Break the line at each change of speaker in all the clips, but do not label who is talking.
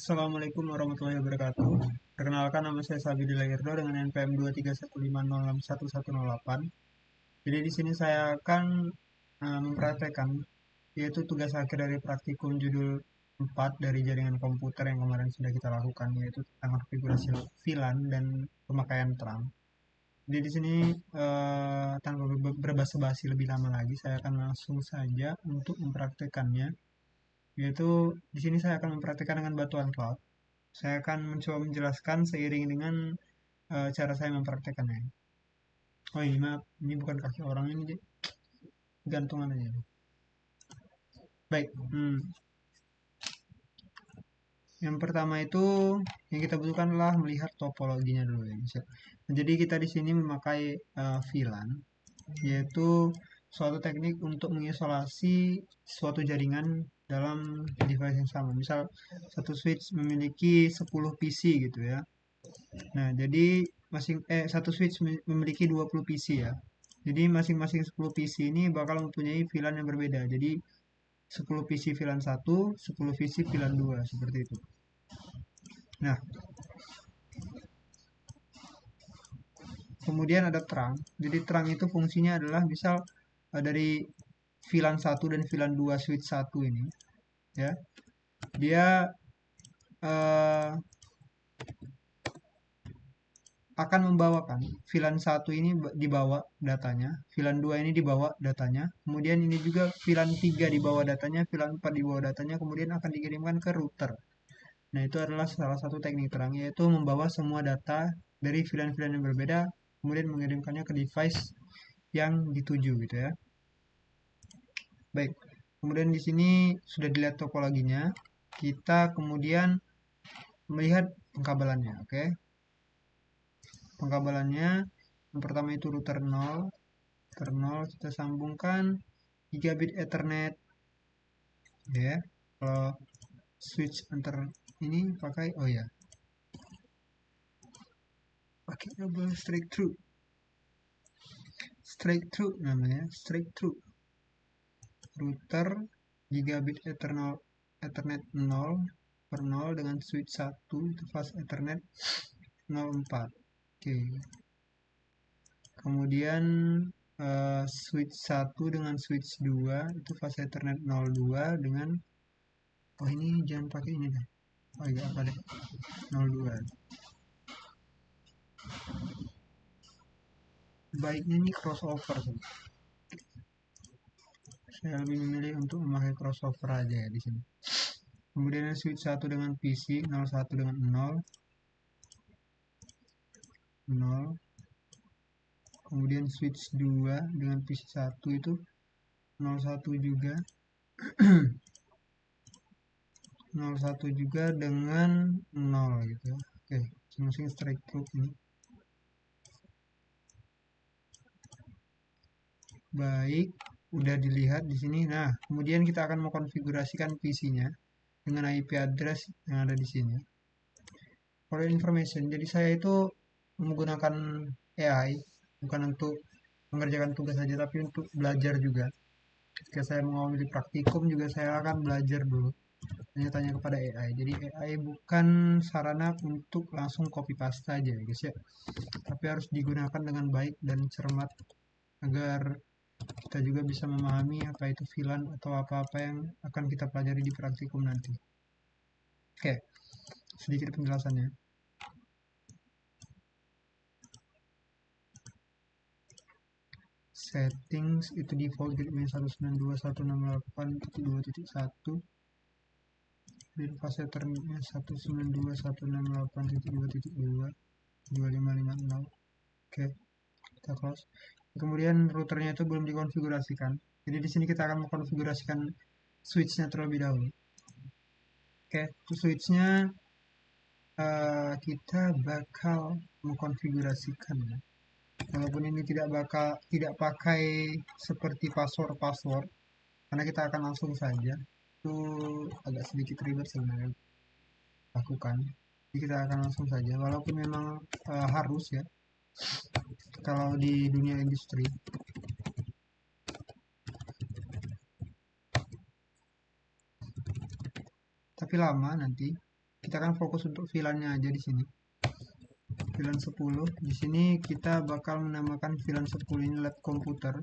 Assalamualaikum warahmatullahi wabarakatuh. Perkenalkan, nama saya Sabi Dilayerdo dengan NPM 231506108. Jadi di sini saya akan mempraktekkan yaitu tugas akhir dari praktikum judul 4 dari jaringan komputer yang kemarin sudah kita lakukan, yaitu tentang konfigurasi VLAN dan pemakaian terang. Jadi di sini tanpa berbasa-basi lebih lama lagi, saya akan langsung saja untuk mempraktekannya. Yaitu di sini saya akan mempraktekkan dengan batuan cloud. Saya akan mencoba menjelaskan seiring dengan cara saya mempraktekannya. Oh ini maaf, ini bukan kaki orang, ini gantungan aja. Baik, yang pertama itu yang kita butuhkan adalah melihat topologinya dulu ya. Jadi kita di sini memakai VLAN, yaitu suatu teknik untuk mengisolasi suatu jaringan dalam device yang sama. Misal satu switch memiliki 10 PC gitu ya. Nah, jadi satu switch memiliki 20 PC ya. Jadi masing-masing 10 PC ini bakal mempunyai VLAN yang berbeda. Jadi 10 PC VLAN 1, 10 PC VLAN 2 seperti itu. Nah, kemudian ada terang. Jadi terang itu fungsinya adalah misal dari VLAN 1 dan VLAN 2 switch 1 ini ya. Dia akan membawakan VLAN 1 ini dibawa datanya, VLAN 2 ini dibawa datanya, kemudian ini juga VLAN 3 dibawa datanya, VLAN 4 dibawa datanya, kemudian akan dikirimkan ke router. Nah, itu adalah salah satu teknik terang, yaitu membawa semua data dari VLAN-VLAN yang berbeda, kemudian mengirimkannya ke device yang dituju gitu ya. Baik, kemudian di sini sudah dilihat topologinya, kita kemudian melihat pengkabelannya, oke. Pengkabelannya yang pertama itu router 0 kita sambungkan gigabit Ethernet ya. Kalau switch antar ini pakai pakai kabel straight through namanya, straight through router gigabit Ethernet 0 per 0 dengan switch 1 itu fast Ethernet 04. Oke. Kemudian switch 1 dengan switch 2 itu fast Ethernet 02 dengan ini jangan pakai ini deh. Apa deh? 02. Baiknya ini crossover. Saya lebih memilih untuk memakai crossover aja ya di sini. Kemudian switch 1 dengan PC 01 dengan 0. Kemudian switch 2 dengan PC 1 itu 01 juga. 01 juga dengan 0 gitu. Oke, masing-masing straight through ini. Baik, udah dilihat di sini. Nah, kemudian kita akan mengkonfigurasikan PC-nya dengan IP address yang ada di sini. For information, jadi saya itu menggunakan AI bukan untuk mengerjakan tugas saja, tapi untuk belajar juga. Ketika saya mengambil praktikum juga saya akan belajar dulu, tanya-tanya kepada AI. Jadi AI bukan sarana untuk langsung copy paste aja guys ya, tapi harus digunakan dengan baik dan cermat agar kita juga bisa memahami apa itu VLAN atau apa-apa yang akan kita pelajari di praktikum nanti. Oke, sedikit penjelasannya. Settings itu default gateway 192.168.2.1, dan fase Ethernetnya 192.168.2.2 2550. Oke, kita close. Kemudian routernya itu belum dikonfigurasikan, jadi di sini kita akan mengkonfigurasikan switchnya terlebih dahulu. Oke, switchnya kita bakal mengkonfigurasikan, walaupun ini tidak pakai seperti password, karena kita akan langsung saja. Itu agak sedikit ribet sebenarnya lakukan, jadi kita akan langsung saja, walaupun memang harus ya kalau di dunia industri. Tapi lama nanti Kita kan fokus untuk VLAN-nya aja di sini. VLAN 10. Di sini kita bakal menamakan VLAN 10 ini lab komputer.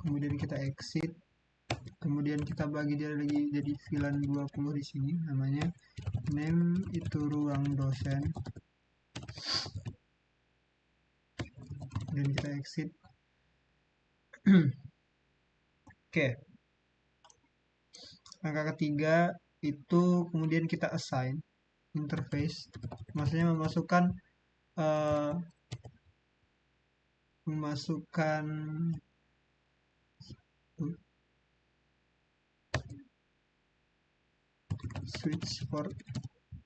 Kemudian kita exit. Kemudian kita bagi dia lagi jadi VLAN 20 di sini, namanya name itu ruang dosen. Dan kita exit. Oke. Langkah ketiga itu kemudian kita assign interface, maksudnya memasukkan switch port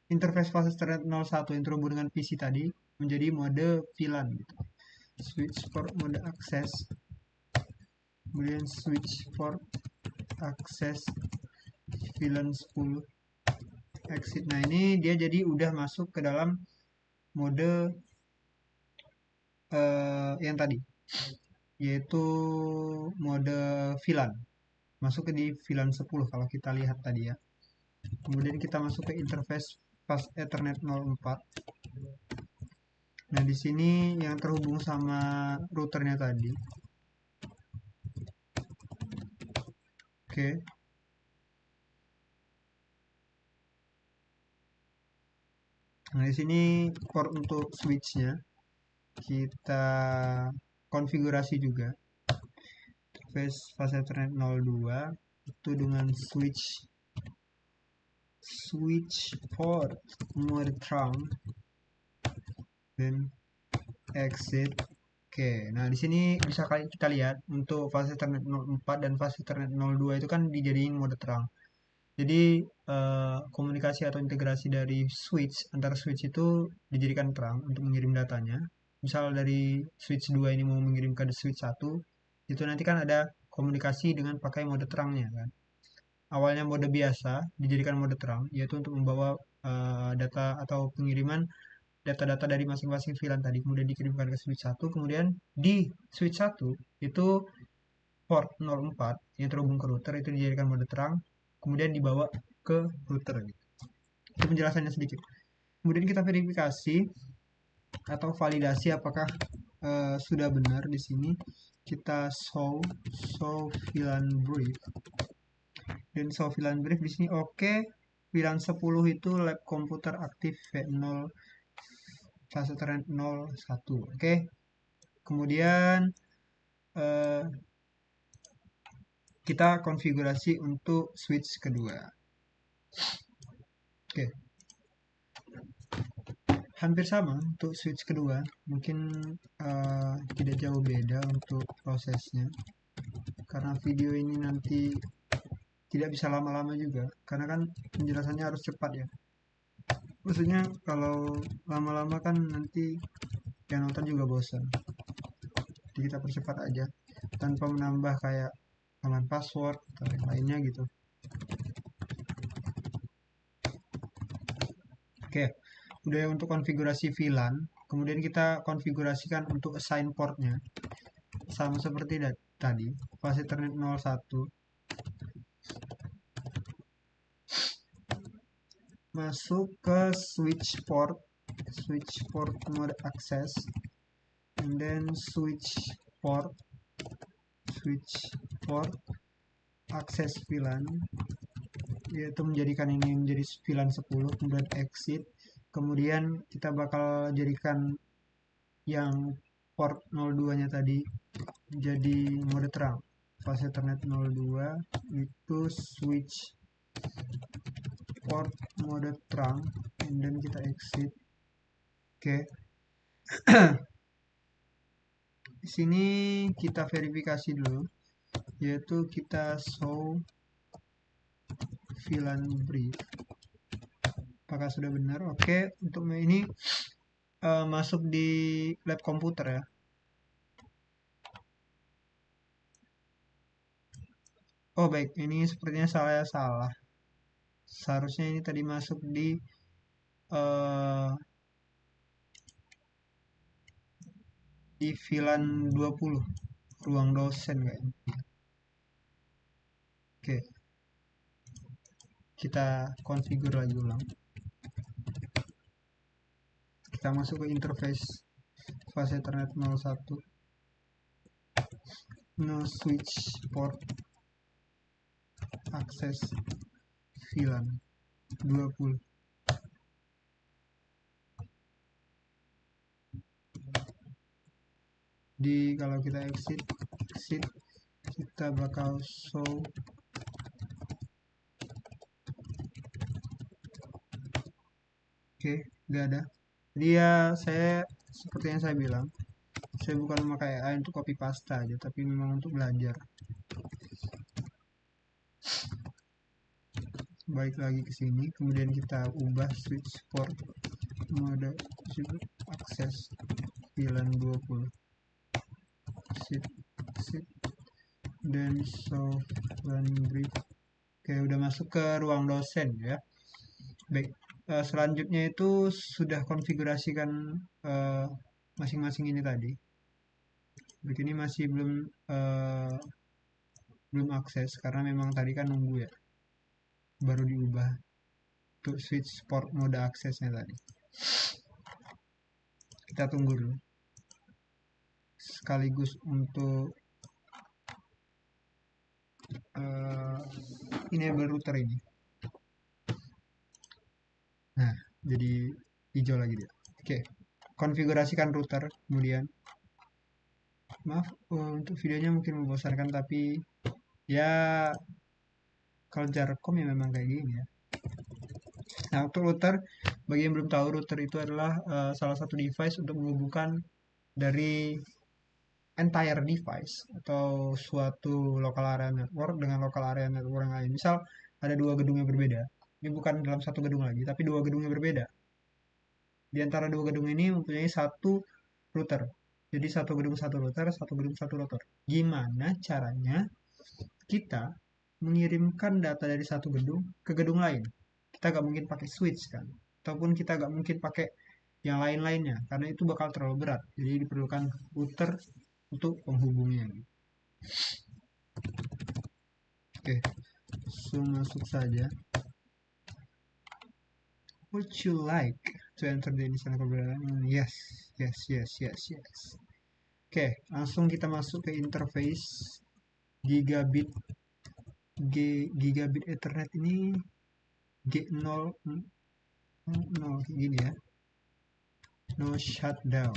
interface fase Ethernet 01 yang terhubung dengan PC tadi menjadi mode VLAN gitu. Switch port mode akses, kemudian switch port akses VLAN 10 exit. Nah ini dia jadi udah masuk ke dalam mode yang tadi, yaitu mode VLAN, masuk ke di VLAN 10 kalau kita lihat tadi ya. Kemudian kita masuk ke interface fast Ethernet 04. Nah di sini yang terhubung sama routernya tadi. Oke. Nah di sini port untuk switchnya kita konfigurasi juga. Interface fast Ethernet 02 itu dengan switch port mode terang dan exit. Oke, nah di sini bisa kita lihat untuk fase Ethernet 04 dan fase Ethernet 02 itu kan dijadiin mode terang. Jadi komunikasi atau integrasi dari switch antar switch itu dijadikan terang untuk mengirim datanya. Misal dari switch 2 ini mau mengirim ke switch 1, itu nanti kan ada komunikasi dengan pakai mode terangnya kan. Awalnya mode biasa dijadikan mode terang, yaitu untuk membawa data atau pengiriman data-data dari masing-masing VLAN tadi kemudian dikirimkan ke switch 1, kemudian di switch 1 itu port 04 yang terhubung ke router itu dijadikan mode terang, kemudian dibawa ke router gitu. Itu penjelasannya sedikit. Kemudian kita verifikasi atau validasi apakah sudah benar. Di sini kita show VLAN brief. Dan show VLAN brief di sini oke. VLAN 10 itu lab komputer aktif V0 fase Ethernet 01. Oke. Kemudian kita konfigurasi untuk switch kedua. Oke. Hampir sama untuk switch kedua, mungkin tidak jauh beda untuk prosesnya, karena video ini nanti tidak bisa lama-lama juga, karena kan penjelasannya harus cepat ya. Maksudnya kalau lama-lama kan nanti yang nonton juga bosan. Jadi kita percepat aja tanpa menambah kayak tambahan password atau yang lainnya gitu. Oke, udah untuk konfigurasi VLAN, kemudian kita konfigurasikan untuk assign portnya sama seperti tadi, fase Ethernet 01. Masuk ke switch port mode access, and then switch port access VLAN, yaitu menjadikan ini menjadi VLAN 10, kemudian exit. Kemudian kita bakal jadikan yang port 02 nya tadi jadi mode terang, fase Ethernet 02 itu switch port mode terang, and then kita exit. Oke. Di sini kita verifikasi dulu, yaitu kita show VLAN brief. Apakah sudah benar? Oke, untuk ini masuk di lab komputer ya. Oh baik, ini sepertinya saya salah. Seharusnya ini tadi masuk di VLAN 20 ruang dosen kayaknya. Oke, kita konfigur lagi ulang. Kita masuk ke interface fase Ethernet 01, no switch port, akses VLAN 20. Kalau kita exit, kita bakal show nggak ada. Dia saya seperti yang saya bilang, saya bukan memakai AI untuk copy paste aja, tapi memang untuk belajar. Baik lagi ke sini, kemudian kita ubah switch port mode akses VLAN 20. Sip. Dan show run brief. Oke, udah masuk ke ruang dosen ya. Baik, selanjutnya itu sudah konfigurasikan masing-masing ini tadi. Begini masih belum akses karena memang tadi kan nunggu ya, baru diubah untuk switch port mode aksesnya tadi. Kita tunggu dulu, sekaligus untuk enable router ini. Nah, jadi hijau lagi dia. Oke, konfigurasikan router. Kemudian maaf untuk videonya mungkin membosankan, tapi ya kalau Jarkom ya memang kayak gini ya. Nah, untuk router, bagi yang belum tahu, router itu adalah salah satu device untuk menghubungkan dari entire device atau suatu local area network dengan local area network yang lain. Misal ada dua gedung yang berbeda. Ini bukan dalam satu gedung lagi, tapi dua gedung yang berbeda. Di antara dua gedung ini mempunyai satu router. Jadi satu gedung satu router, satu gedung satu router. Gimana caranya kita mengirimkan data dari satu gedung ke gedung lain? Kita gak mungkin pakai switch kan, ataupun kita gak mungkin pakai yang lain-lainnya, karena itu bakal terlalu berat. Jadi diperlukan router untuk penghubungnya. Oke, masuk saja. Would you like to enter the initial coordinate? Yes. Oke, langsung kita masuk ke interface gigabit Ethernet ini G0 gini ya. No shutdown.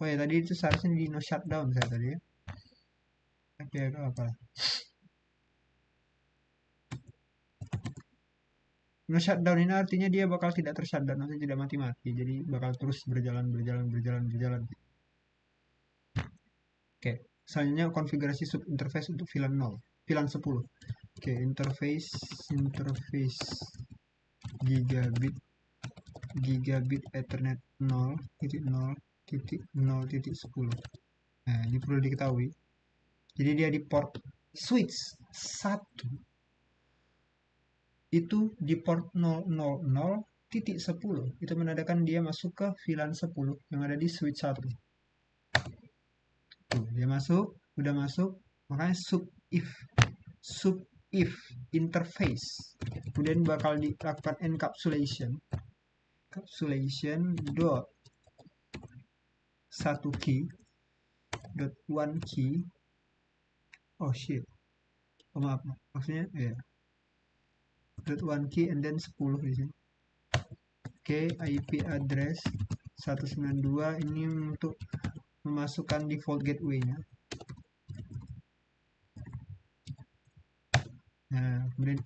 Oh ya, tadi itu seharusnya di no shutdown saya tadi ya. Tapi apa? No shutdown ini artinya dia bakal tidak tershutdown, nanti tidak mati-mati. Jadi bakal terus berjalan. Oke, selanjutnya konfigurasi sub interface untuk VLAN 10. Oke, interface gigabit Ethernet 0.0.0.10. Nah, ini perlu diketahui. Jadi dia di port switch 1 itu di port 000.10. Itu menandakan dia masuk ke VLAN 10 yang ada di switch 1. Tuh, dia udah masuk, makanya sub if interface. Kemudian bakal dilakukan encapsulation dot 1 key dot 1 key. Oh shit, maaf, maksudnya ya dot 1 key and then 10 di sini. Oke, IP address 192 ini untuk memasukkan default gateway-nya. Nah, kemudian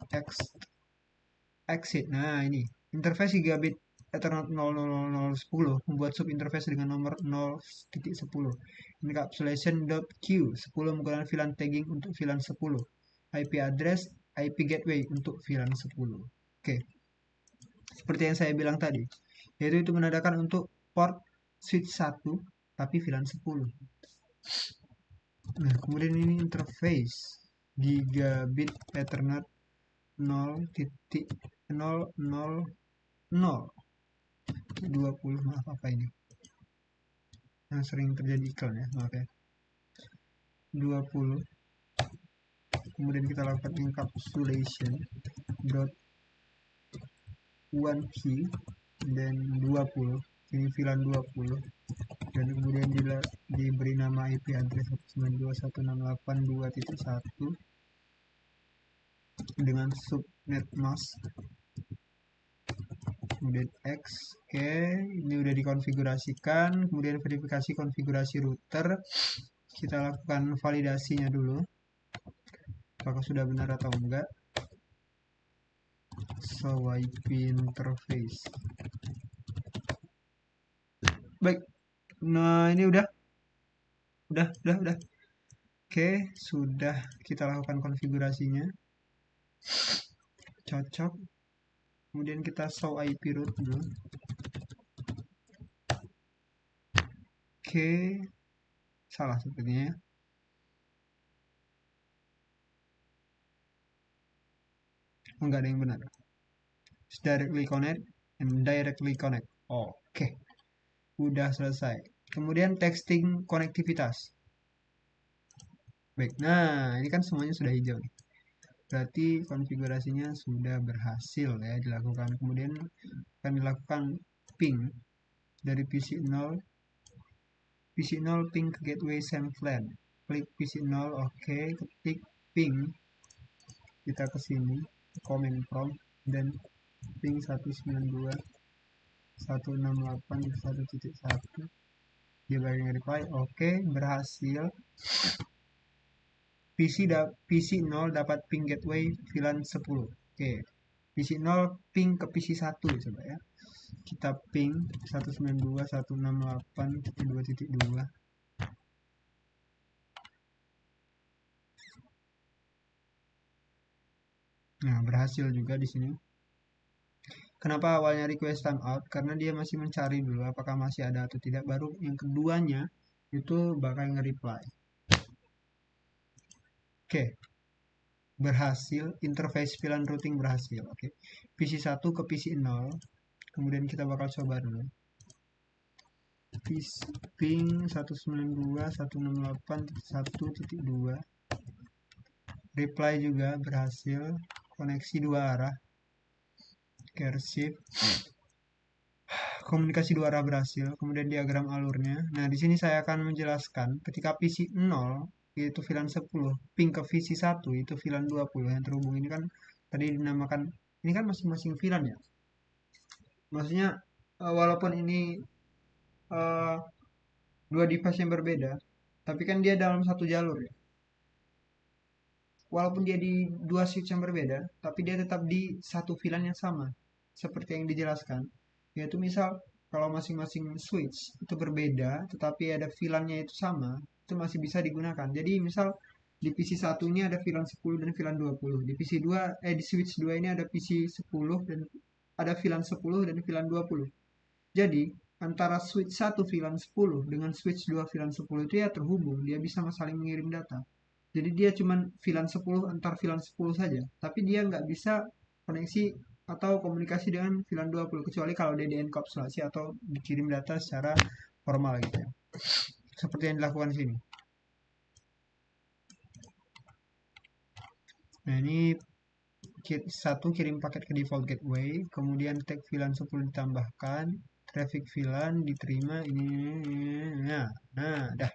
exit. Nah, ini interface gigabit Ethernet 00010 membuat sub interface dengan nomor 0.10. Encapsulation.q 10 menggunakan VLAN tagging untuk VLAN 10. IP address, IP gateway untuk VLAN 10. Oke. Seperti yang saya bilang tadi, yaitu itu menandakan untuk port switch 1 tapi VLAN 10. Nah, kemudian ini interface gigabit Ethernet 0.00020. Maaf, apa ini yang sering terjadi iklan ya, maaf ya. 20. Kemudian kita lakukan encapsulation dot 1 key dan 20. ini VLAN 20, dan kemudian diberi nama IP address 192.168.2.1 dengan subnet mask, kemudian X. Oke, ini udah dikonfigurasikan. Kemudian verifikasi konfigurasi router, kita lakukan validasinya dulu apakah sudah benar atau enggak. Show IP interface. Baik, nah ini udah. Oke, sudah kita lakukan konfigurasinya, cocok. Kemudian kita show IP root dulu. Oke, salah sepertinya. Enggak ada yang benar. Directly connect and directly connect. Oke, udah selesai. Kemudian testing konektivitas. Baik, nah ini kan semuanya sudah hijau nih. Berarti konfigurasinya sudah berhasil ya dilakukan. Kemudian akan dilakukan ping dari PC0 ping ke gateway same plan. Klik PC0, oke, ketik ping, kita ke sini command prompt dan ping 192.168.1.1. dia bagi reply, oke, berhasil. PC0 dapat ping gateway VLAN 10. Oke, PC0 ping ke PC1 coba ya. Kita ping 192.168.2.2. Nah, berhasil juga di sini. Kenapa awalnya request timeout? Karena dia masih mencari dulu apakah masih ada atau tidak. Baru yang keduanya itu bakal nge-reply. Oke, berhasil. Interface VLAN routing berhasil. Oke, PC1 ke PC0. Kemudian kita bakal coba dulu. Ping 192.168.1.2. Reply juga berhasil. Koneksi dua arah. Receive. Komunikasi dua arah berhasil. Kemudian diagram alurnya. Nah, di sini saya akan menjelaskan ketika PC 0 yaitu VLAN 10, ping ke VC1 itu VLAN 20 yang terhubung. Ini kan tadi dinamakan, ini kan masing-masing VLAN ya. Maksudnya walaupun ini dua device yang berbeda, tapi kan dia dalam satu jalur ya. Walaupun dia di dua switch yang berbeda, tapi dia tetap di satu VLAN yang sama. Seperti yang dijelaskan. Yaitu misal kalau masing-masing switch itu berbeda, tetapi ada VLAN-nya itu sama, itu masih bisa digunakan. Jadi misal di PC1 ini ada VLAN 10 dan VLAN 20. Di PC2 di switch 2 ini ada PC 10 dan ada VLAN 10 dan VLAN 20. Jadi antara switch 1 VLAN 10 dengan switch 2 VLAN 10 itu ya terhubung, dia bisa saling mengirim data. Jadi dia cuma VLAN 10 antar VLAN 10 saja, tapi dia nggak bisa koneksi atau komunikasi dengan VLAN 20 kecuali kalau dia dienkapsulasi atau dikirim data secara formal gitu ya. Seperti yang dilakukan di sini. Nah, ini satu kirim paket ke default gateway, kemudian tag VLAN 10 ditambahkan, traffic VLAN diterima ini. Nah, dah.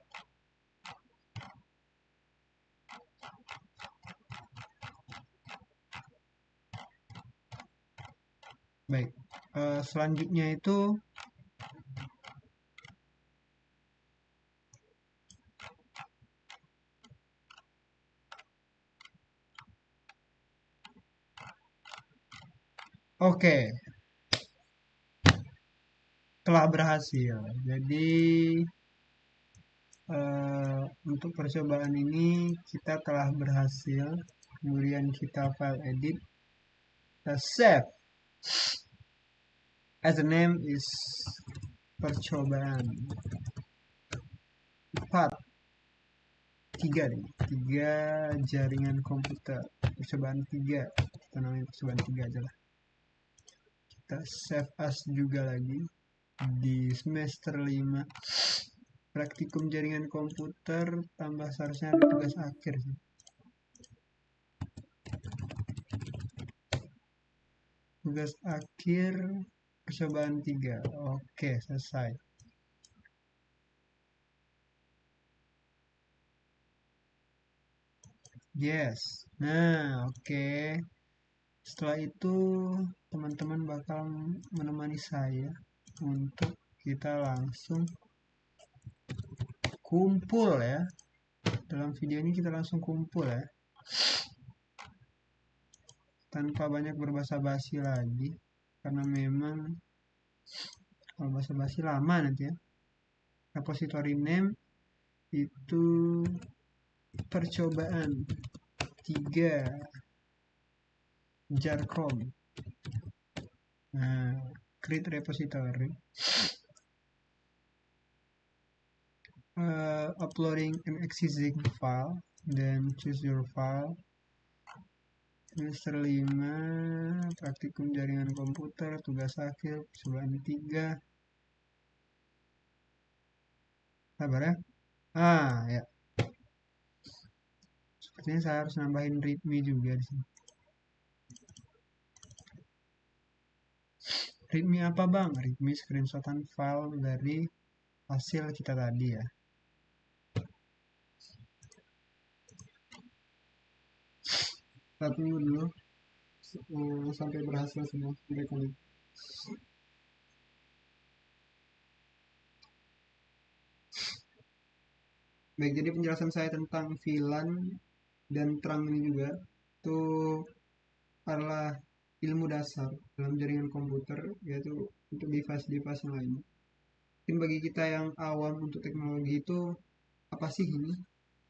Baik, selanjutnya itu oke, telah berhasil. Jadi untuk percobaan ini kita telah berhasil. Kemudian kita file edit, kita save. As the name is percobaan part 3 nih, 3 jaringan komputer, percobaan 3, kita namanya percobaan 3 aja lah. Kita save as juga lagi di semester 5 praktikum jaringan komputer, tambah seharusnya ada tugas akhir sih. Tugas akhir Percobaan 3. Oke, selesai. Yes. Nah, oke. Setelah itu, teman-teman bakal menemani saya untuk kita langsung kumpul ya. Dalam video ini kita langsung kumpul ya. Tanpa banyak berbasa-basi lagi. Karena memang kalau basa-basi lama nanti ya. Repository name itu percobaan 3 jarcom. Nah, create repository. Uploading an existing file, then choose your file. Semester 5, praktikum jaringan komputer, tugas akhir, percobaan 3. Sabar ya. Ya. Sepertinya saya harus nambahin readme juga di sini. Readme apa bang? Readme screenshotan file dari hasil kita tadi ya. Tunggu dulu sampai berhasil semua recording. Baik, jadi penjelasan saya tentang VLAN dan terang ini juga itu adalah ilmu dasar dalam jaringan komputer, yaitu untuk device-device yang lain. Mungkin bagi kita yang awam untuk teknologi itu apa sih ini?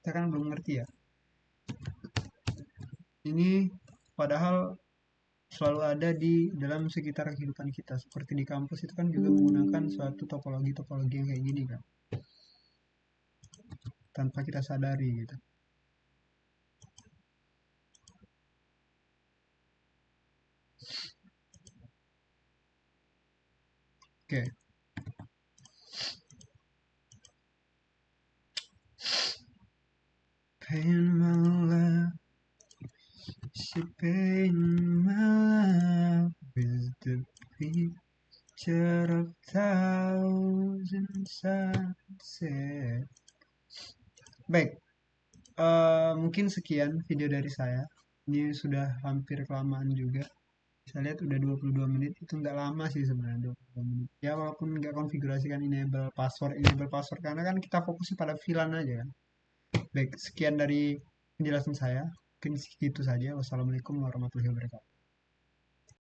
Kita kan belum ngerti ya. Ini padahal selalu ada di dalam sekitar kehidupan kita. Seperti di kampus itu kan juga menggunakan suatu topologi-topologi yang kayak gini kan. Tanpa kita sadari gitu. Oke. Pain my love, she pain my love with the picture of thousand sunset. Baik, mungkin sekian video dari saya. Ini sudah hampir kelamaan juga. Saya lihat udah 22 menit, itu nggak lama sih sebenarnya 22 menit. Ya walaupun nggak konfigurasikan enable password karena kan kita fokusnya pada VLAN aja kan. Baik, sekian dari penjelasan saya. Mungkin segitu saja. Wassalamualaikum warahmatullahi wabarakatuh.